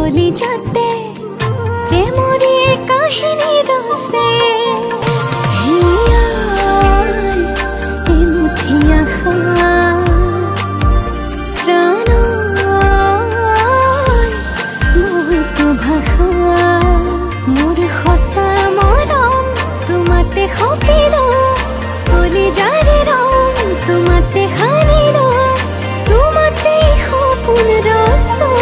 কলিজাতে প্ৰেমৰে কাহিনী ৰচে হিয়াৰ এমুঠি আশা প্ৰাণৰ বহুতো ভাষা মোৰ সঁচা মৰম তোমাতে সপিলো কলিজাৰে ৰং তোমাতে হানিলো তোমাতে সপোন ৰচা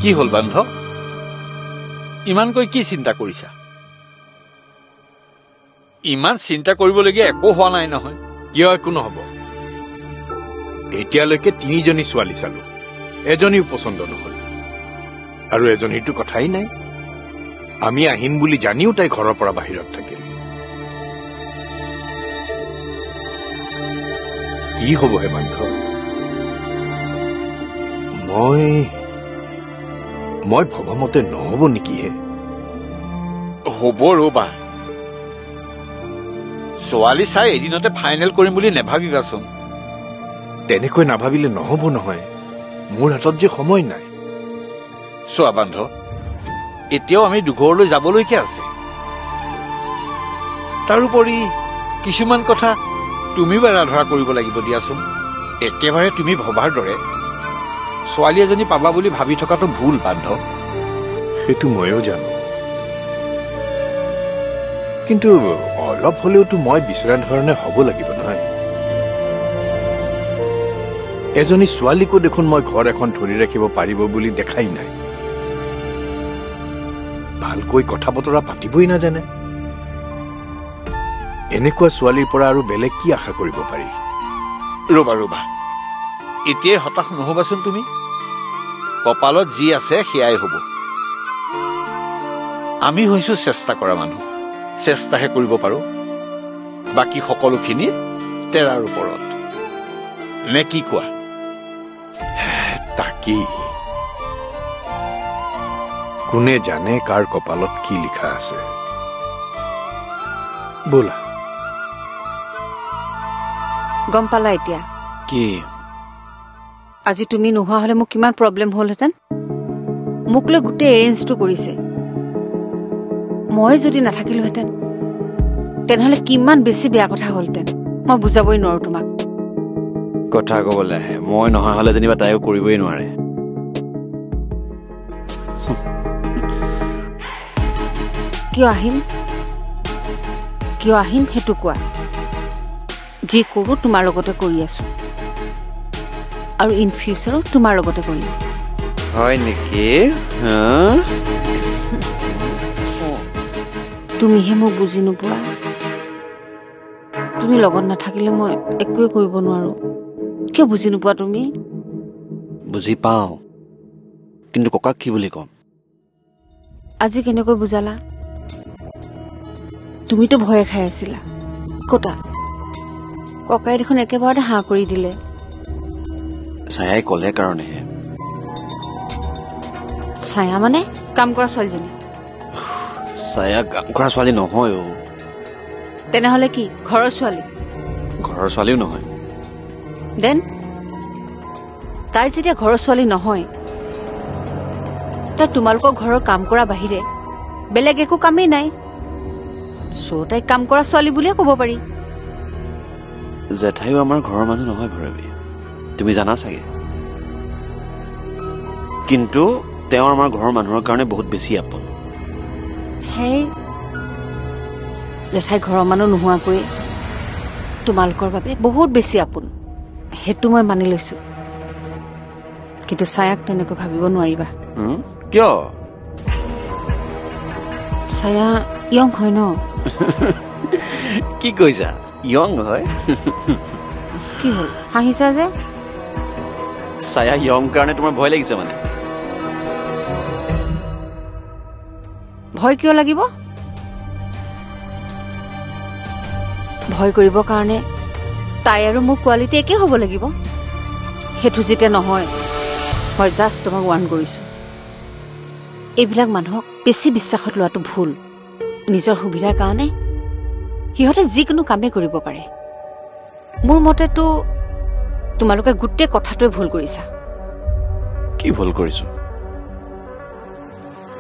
কি হল বান্ধৱ ইমানকৈ কি চিন্তা কৰিছা ইমান চিন্তা কৰিবলগীয়া একো হোৱা নাই নহয় কিয় একো নহব এতিয়ালৈকে 3জনী ছোৱালী চালো এজনীও পছন্দ নহল আৰু এজনীৰটো কথাই নাই আমি আহিম বুলি জানিও তাই ঘৰৰ পৰা বাহিৰত থাকিল কি হব হে বান্ধৱ মই ভবামতে নহব নেকি হে হ'ব ৰবা ছোৱালী চাই এদিনতে ফাইনেল কৰিম বুলি নেভাবিবাচোন তেনেকৈ নাভাবিলে নহব নহয় মোৰ হাতত যে সময় নাই চোৱা বান্ধৱ এতিয়াও আমি দুঘৰলৈ যাবলৈকে আছে তাৰোপৰি কিছুমান কথা তুমি বেৰা ধৰা কৰিব লাগিব দিয়াচোন একেবাৰে তুমি ভবাৰ দৰে ছোৱালী এজনী পাবা বুলি ভাবি থকাটো ভুল বান্ধৱ সেইটো ময়ো জানো কিন্তু অলপ হলেওতো মই বিচৰা ধৰণে হ'ব লাগিব নহয় এজনী ছোৱালীকো দেখোন মই ঘৰ এখন ধৰি ৰাখিব পাৰিব বুলি দেখাই নাই ভালকৈ কথা বতৰা পাতিবই নাজানে এনেকুৱা ছোৱালীৰ পৰা আৰু বেলেগ কি আশা কৰিব পাৰি ৰবা এতিয়াই হতাশ নহবাচোন তুমি কপালত যি আছে সেয়াই হ'ব আমি হৈছো চেষ্টা কৰা মানুহ চেষ্টাহে কৰিব পাৰো বাকী সকলোখিনি তেৰাৰ ওপৰত নে কি কোৱা তাকি কোনে জানে কাৰ কপালত কি লিখা আছে বলা গম পালা এতিয়া কি আজি তুমি নোহোৱা হলে মোক কিমান প্ৰব্লেম হ'লহেঁতেন মোক লৈ গোটেই এৰেঞ্জটো কৰিছে মই যদি নাথাকিলোহেঁতেন তেনেহলে কিমান বেছি বেয়া কথা হ'লহেঁতেন মই বুজাবই নোৱাৰো তোমাক কথা ক'বলৈ আহে মই নহা হলে যেনিবা তাইও কৰিবই নোৱাৰে কিয় আহিম সেইটো কোৱা যি কৰো তোমাৰ লগতে কৰি আছো আৰু ইন ফিউচাৰো তোমাৰ লগতে কৰিম হয় নেকি তুমিহে মোক বুজি নোপোৱা তুমি লগত নাথাকিলে মই একোৱে কৰিব নোৱাৰো কিয় বুজি নোপোৱা তুমি বুজি পাওঁ কিন্তু ককাক কি বুলি কম আজি কেনেকৈ বুজালা তুমিতো ভয় খাই আছিলা কটা ককাই দেখোন একেবাৰতে হাঁ কৰি দিলে ছায়াই ক'লে কাৰণেহে ছায়া মানে কাম কৰা ছোৱালীজনী ছায়া কাম কৰা ছোৱালী নহয় তেনেহলে কি ঘৰৰ ছোৱালী ঘৰৰ ছোৱালীও নহয় দেন তাই যেতিয়া ঘৰৰ ছোৱালী নহয় তাই তোমালোকৰ ঘৰৰ কাম কৰা বাহিৰে বেলেগ একো কামেই নাই চ' তাই কাম কৰা ছোৱালী বুলিয়ে ক'ব পাৰি জেঠাইও আমাৰ ঘৰৰ মানুহ নহয় ভৈৰৱী, তুমি জানা চাগে। কিন্তু তেওঁ আমাৰ ঘৰৰ মানুহৰ কাৰণে বহুত বেছি আপোন। সেই জেঠাই ঘৰৰ মানুহ নোহোৱাকৈ তোমালোকৰ বাবে বহুত বেছি আপোন, সেইটো মই মানি লৈছো। কিন্তু ছায়াক তেনেকৈ ভাবিব নোৱাৰিবা। কিয়? ছায়া য়ং হয় ন। কি কৈছা? য়ং হয়? কি হ'ল হাঁহিছা যে? ছায়া য়ং কাৰণে তোমাৰ ভয় লাগিছে মানে? ভয় কিয় লাগিব? ভয় কৰিবৰ কাৰণে তাই আৰু মোৰ কোৱালিটি একে হ'ব লাগিব। সেইটো যেতিয়া নহয়, মই জাষ্ট তোমাক ৱাৰ্ণ কৰিছো। এইবিলাক মানুহক বেছি বিশ্বাসত লোৱাটো ভুল। নিজৰ সুবিধাৰ কাৰণে সিহঁতে যিকোনো কামেই কৰিব পাৰে। মোৰ মতেতো তোমালোকে গোটেই কথাটোৱে ভুল কৰিছা। কি ভুল কৰিছো?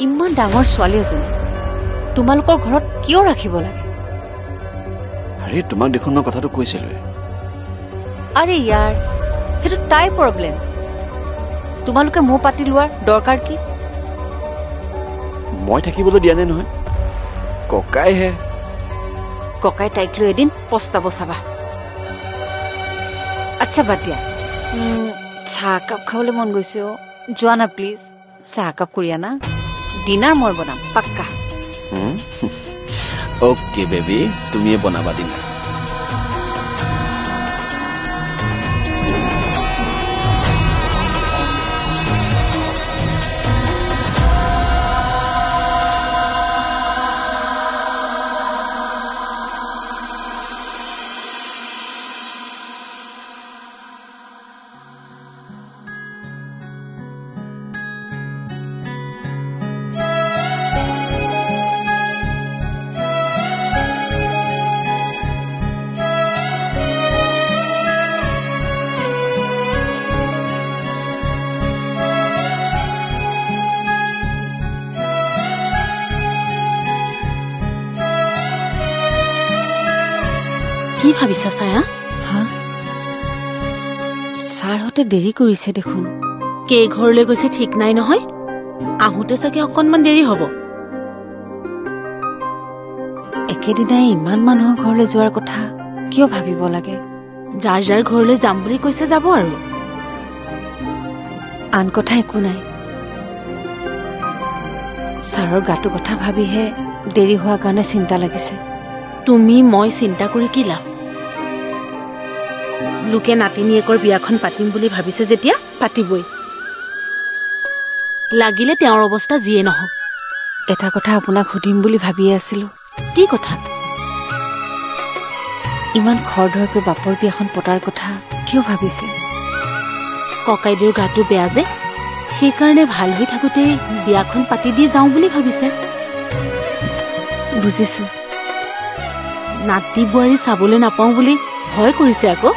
ইমান ডাঙৰ ছোৱালী এজনী তোমালোকৰ ঘৰত কিয় ৰাখিব লাগে? আৰে তোমাক দেখোন মই কথাটো কৈছিলোৱে। আৰে ইয়াৰ, সেইটো তাই প্ৰব্লেম। তোমালোকে মোৰ পাতি লোৱাৰ দৰকাৰ কি? মই থাকিবলৈ দিয়া নাই নহয়, ককাইহে। ককাই তাইক লৈ এদিন পস্তাব চাবা। আচ্ছা বাদ দিয়া, চাহ একাপ খাবলৈ মন গৈছে। যোৱা না প্লিজ, চাহ একাপ কৰি আনা। ডিনাৰ মই বনাম পাক্কা। অ'কে বেবী, তুমিয়ে বনাবা ডিনাৰ। কি ভাবিছা ছায়া? হা, ছাৰহঁতে দেৰি কৰিছে দেখোন। কেই ঘৰলৈ গৈছে ঠিক নাই নহয়, আহোঁতে চাগে অকণমান দেৰি হ'ব। একেদিনাই ইমান মানুহৰ ঘৰলৈ যোৱাৰ কথা কিয় ভাবিব লাগে? যাৰ যাৰ ঘৰলৈ যাম বুলি কৈছে যাব আৰু। আন কথা একো নাই। ছাৰৰ গাটো কথা ভাবিহে দেৰি হোৱাৰ কাৰণে চিন্তা লাগিছে। তুমি মই চিন্তা কৰি কি লাভ? লোকে নাতিনীয়েকৰ বিয়াখন পাতিম বুলি ভাবিছে যেতিয়া পাতিবই, লাগিলে তেওঁৰ অৱস্থা যিয়ে নহওক। এটা কথা আপোনাক সুধিম বুলি ভাবিয়ে আছিলো। কি কথা? ইমান খৰধৰকৈ বাপৰ বিয়াখন পতাৰ কথা কিয় ভাবিছে? ককাইদেউৰ গাটো বেয়া যে, সেইকাৰণে ভাল হৈ থাকোঁতেই বিয়াখন পাতি দি যাওঁ বুলি ভাবিছে। বুজিছো। নাতি বোৱাৰী চাবলৈ নাপাওঁ বুলি ভয় কৰিছে আকৌ।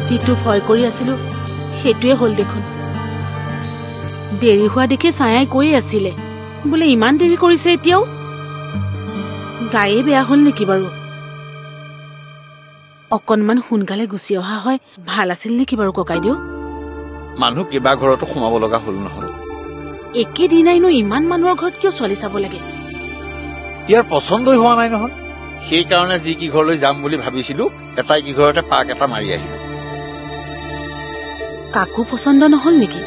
যিটো ভয় কৰি আছিলো সেইটোৱে হ'ল দেখোন। দেৰি হোৱা দেখি ছায়াই কৈ আছিলে বোলে ইমান দেৰি কৰিছে এতিয়াও। গায়ে বেয়া হ'ল নেকি বাৰু? অকণমান সোনকালে গুচি অহা হয় ভাল আছিল নেকি বাৰু ককাইদেউ? মানুহ কিবা ঘৰতো সোমাব লগা হ'ল নহয়। একেদিনাইনো ইমান মানুহৰ ঘৰত কিয় ছোৱালী চাব লাগে? ইয়াৰ পচন্দই হোৱা নাই নহয়। সেইকাৰণে যি কি ঘৰলৈ যাম বুলি ভাবিছিলো এটাই কি ঘৰতে পাক এটা মাৰি আহিলো। কাকো পচন্দ নহল নেকি?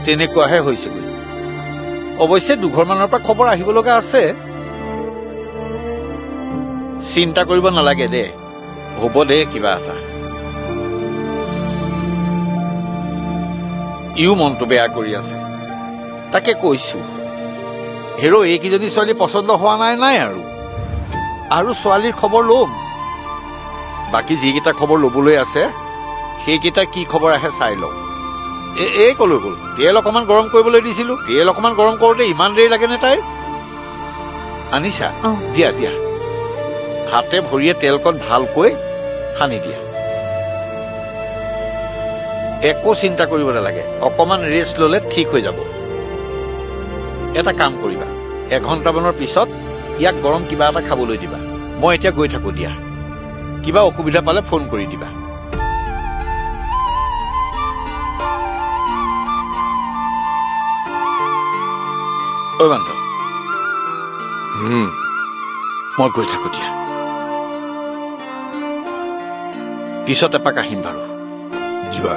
তেনেকুৱাহে হৈছেগৈ অৱশ্যে দুঘৰমানৰ পৰা খবৰ আহিব লগা আছে চিন্তা কৰিব নালাগে দে হ'ব দে কিবা এটা ইও মনটো বেয়া কৰি আছে তাকে কৈছো হেৰ এইকেইজনী ছোৱালী পচন্দ হোৱা নাই আৰু ছোৱালীৰ খবৰ ল'ম বাকী যিকেইটা খবৰ ল'বলৈ আছে সেইকেইটাৰ কি খবৰ আহে চাই লওঁ এই কলৈ গ'ল তেল অকমান গৰম কৰিবলৈ দিছিলো তেল অকমান গৰম কৰোঁতে ইমান দেৰি লাগেনে তাইৰ আনিছা দিয়া দিয়া হাতে ভৰিয়ে তেলকণ ভালকৈ সানি দিয়া একো চিন্তা কৰিব নালাগে অকমান ৰেষ্ট ল'লে ঠিক হৈ যাব এটা কাম কৰিবা এঘণ্টামানৰ পিছত ইয়াক গৰম কিবা এটা খাবলৈ দিবা মই এতিয়া গৈ থাকো দিয়া কিবা অসুবিধা পালে ফোন কৰি দিবা ঐ বান্ধৱ মই গৈ থাকো দিয়া পিছত এপাক আহিম বাৰু যোৱা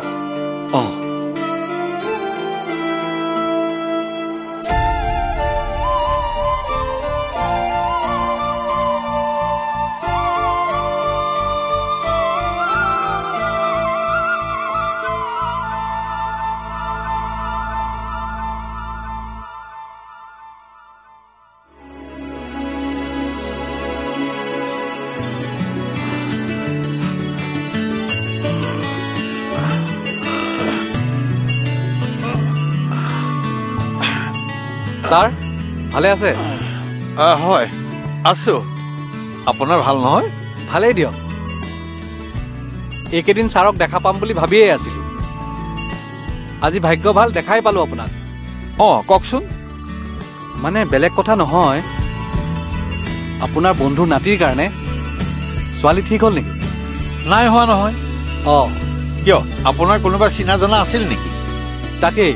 ছাৰ ভালে আছে হয় আছো আপোনাৰ ভাল নহয় ভালেই দিয়ক এইকেইদিন ছাৰক দেখা পাম বুলি ভাবিয়েই আছিলো আজি ভাগ্য ভাল দেখাই পালো আপোনাক কওকচোন মানে বেলেগ কথা নহয় আপোনাৰ বন্ধুৰ নাতিৰ কাৰণে ছোৱালী ঠিক হ'ল নেকি নাই হোৱা নহয় কিয় আপোনাৰ কোনোবা চিনা জনা আছিল নেকি তাকেই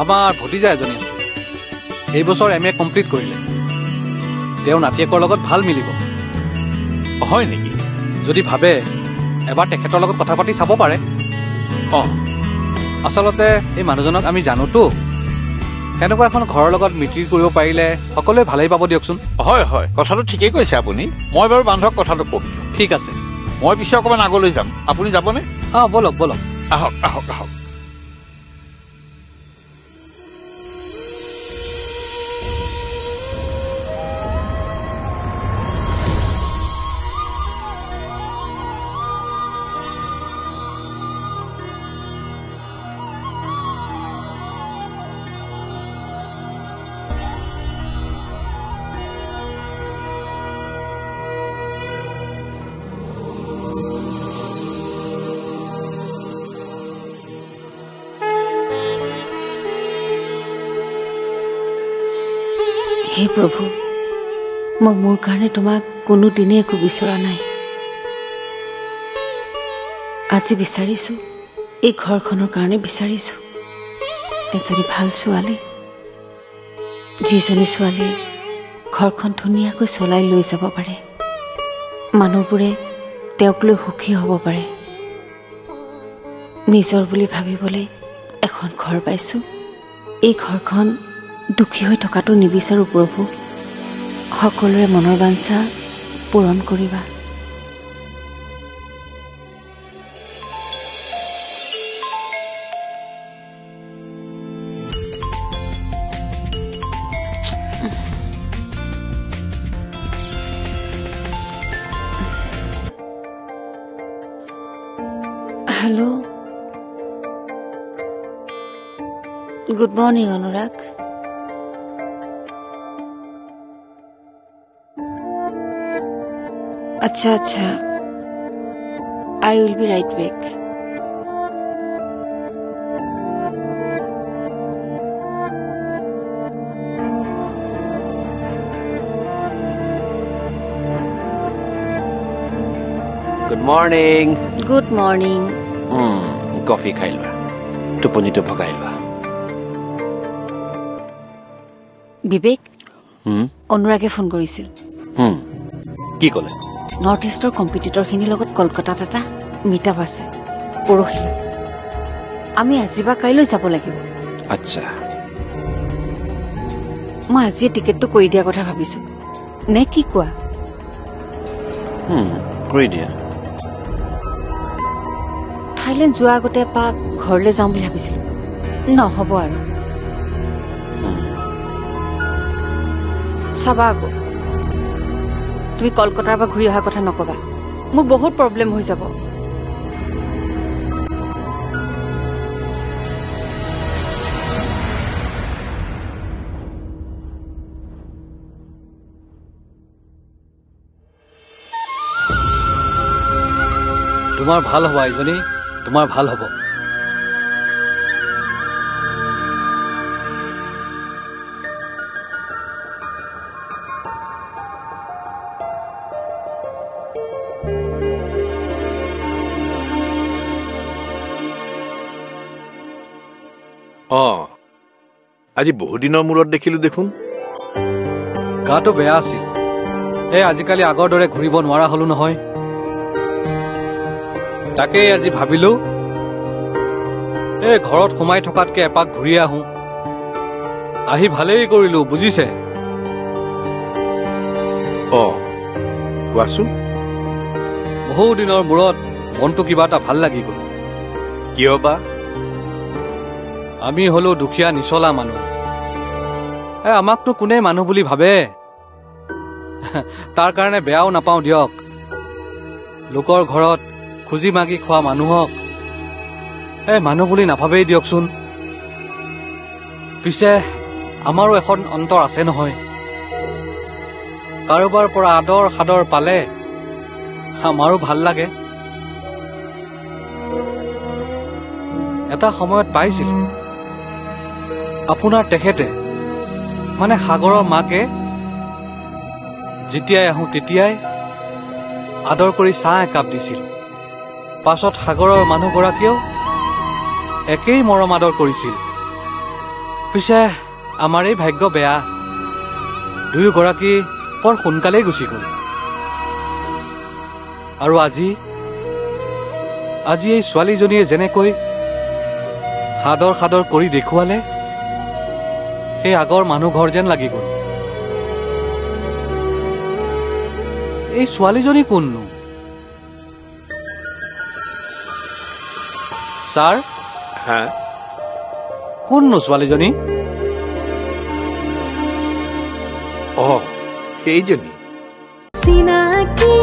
আমাৰ ভতিজা এজনী আছে এই বছৰ MA কমপ্লিট কৰিলে তেওঁৰ নাতিয়েকৰ লগত ভাল মিলিব হয় নেকি যদি ভাবে এবাৰ তেখেতৰ লগত কথা পাতি চাব পাৰে আচলতে এই মানুহজনক আমি জানোতো এনেকুৱা এখন ঘৰৰ লগত মিতিৰ কৰিব পাৰিলে সকলোৱে ভালেই পাব দিয়কচোন হয় হয় কথাটো ঠিকেই কৈছে আপুনি মই বাৰু বান্ধৱক কথাটো কম ঠিক আছে মই পিছে অকণমান আগলৈ যাম আপুনি যাবনে বলক বলক আহক আহক আহক হে প্ৰভু মই মোৰ কাৰণে তোমাক কোনোদিনে একো বিচৰা নাই আজি বিচাৰিছো এই ঘৰখনৰ কাৰণে বিচাৰিছো এজনী ভাল ছোৱালী যিজনী ছোৱালী ঘৰখন ধুনীয়াকৈ চলাই লৈ যাব পাৰে মানুহবোৰে তেওঁক লৈ সুখী হ'ব পাৰে নিজৰ বুলি ভাবিবলৈ এখন ঘৰ পাইছো এই ঘৰখন দুখী হৈ থকাটো নিবিচাৰো প্ৰভু সকলোৰে মনৰ বাঞ্ছা পূৰণ কৰিবা হেল্ল' গুড মৰ্ণিং অনুৰাগ अच्छा I will be right back. Good morning Good morning. Coffee খাই লোৱা টোপনিটো ভগাই লোৱা বিবেক অনুৰাগে ফোন কৰিছিল কি ক'লে নৰ্থ ইষ্টৰ কম্পিটিটৰখিনিৰ লগত কলকাতাত এটা মিট আপ আছে পৰহিলৈ আমি আজি বা কাইলৈ যাব লাগিব আচ্ছা মই আজি টিকেটটো কৰি দিয়া কথা ভাবিছো নে কি কোৱা কৰি দিয়া থাইলেণ্ড যোৱা আগতে এপাক ঘৰলৈ যাওঁ বুলি ভাবিছিলো নহ'ব আৰু চাবা আকৌ তুমি কলকাতাৰ পৰা ঘূৰি অহা কথা নকবা মোৰ বহুত প্ৰব্লেম হৈ যাব তোমাৰ ভাল হ'ব আইজনী তোমাৰ ভাল হ'ব আজি বহুদিনৰ মূৰত দেখিলো দেখোন গাটো বেয়া আছিল আজিকালি আগৰ দৰে ঘূৰিব নোৱাৰা হলো নহয় তাকেই আজি ভাবিলো ঘৰত সোমাই থকাতকে এপাক ঘূৰি আহোঁ আহি ভালেই কৰিলো বুজিছে কোৱাচোন বহু দিনৰ মূৰত মনটো কিবা এটা ভাল লাগি গ'ল কিয় বা আমি হলো দুখীয়া নিচলা মানুহ আমাকনো কোনে মানুহ বুলি ভাবে তাৰ কাৰণে বেয়াও নাপাওঁ দিয়ক লোকৰ ঘৰত খুজি মাগি খোৱা মানুহক মানুহ বুলি নাভাবেই দিয়কচোন পিছে আমাৰো এখন অন্তৰ আছে নহয় কাৰোবাৰ পৰা আদৰ সাদৰ পালে আমাৰো ভাল লাগে এটা সময়ত পাইছিল আপোনাৰ তেখেতে মানে সাগৰৰ মাকে যেতিয়াই আহোঁ তেতিয়াই আদৰ কৰি চাহ একাপ দিছিল পাছত সাগৰৰ মানুহগৰাকীয়েও একেই মৰম আদৰ কৰিছিল পিছে আমাৰ এই ভাগ্য বেয়া দুয়োগৰাকী বৰ সোনকালেই গুচি গ'ল আৰু আজি এই ছোৱালীজনীয়ে যেনেকৈ সাদৰ সাদৰ কৰি দেখুৱালে সেই আগৰ মানুহ ঘৰ যেন লাগি গ'ল এই ছোৱালীজনী কোননো ছাৰ কোননো ছোৱালীজনী সেইজনী চিনাকি